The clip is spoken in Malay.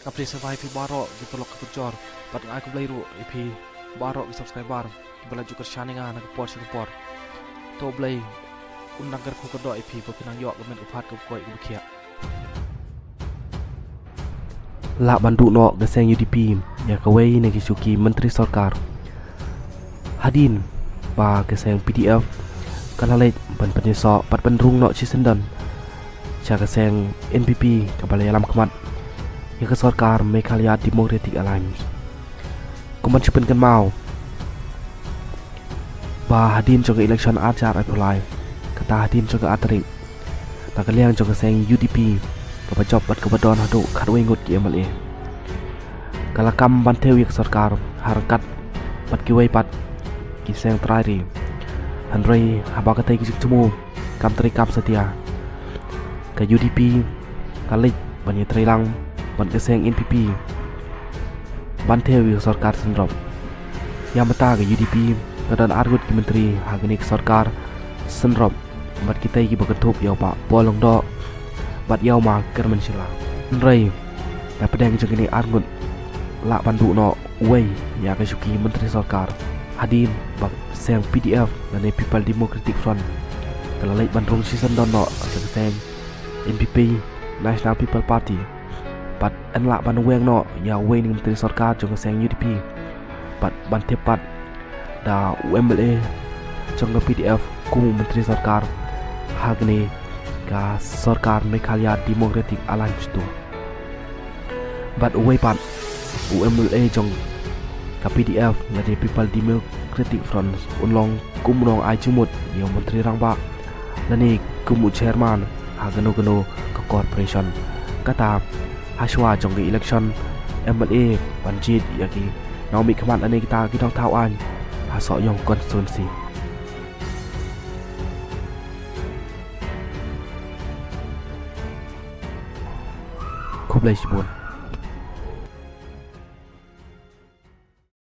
Update survive pi barok di pelok ke kecor. Pat ngai aku belai ru pi barok di subscriber. Kita laju ke channel ngah nak por support. To belai undang ker ku kedok pi berkenang yok kemen upat ke koi ke kia. Lak bantu nok geseng UDP ya kawai negi suki Menteri Sarkar Hadin ba geseng PDF kalalet ban penyesok pat penrung nok Cisenden cha geseng NPP kabalai alam kemat ya ke Sarkar Meghalaya Democratic Alliance kuman cipen kan mau ba Hadin joga election ajar apply kata Hadin joga atering tak kaliang joga geseng UDP Kepacop bat kebadon haduk kadwe ngut ki MLA kalakam bantewi ke Sarkar harkat bat kiwai pat kiseng terairi handrai habakatai kisik cemu kam terikam setia ke UDP kalik banyak terilang ban keseng NPP bantewi ke Sarkar sendrom yang mata ke UDP kedan argut ki menteri hagani ke Sarkar sendrom bat kita ki beketup ya pak bolong dok bat yau ma ker mencela nrai na pedang jengini argut lak bandu no wei ya ke suki menteri Sarkar Hadin bak seng PDF dan People Democratic Front kalau lek bandrung season don no ke seng NPP National People Party bat en lak ban weng no ya wei ni menteri Sarkar jong seng UDP bat ban tepat da UMLA jong PDF ku menteri Sarkar hagne ka Sarkar Meghalaya Democratic Alliance tu bat uwei pat UMLA jong ka PDF dari People Democratic Front unlong kumrong ai jumut yo menteri rangba lani kumu chairman ha gano ka corporation kata haswa jong ke election MLA banjit yaki naumi khamat ane kita kitong tau an ha so yong constituency Kublai Shibun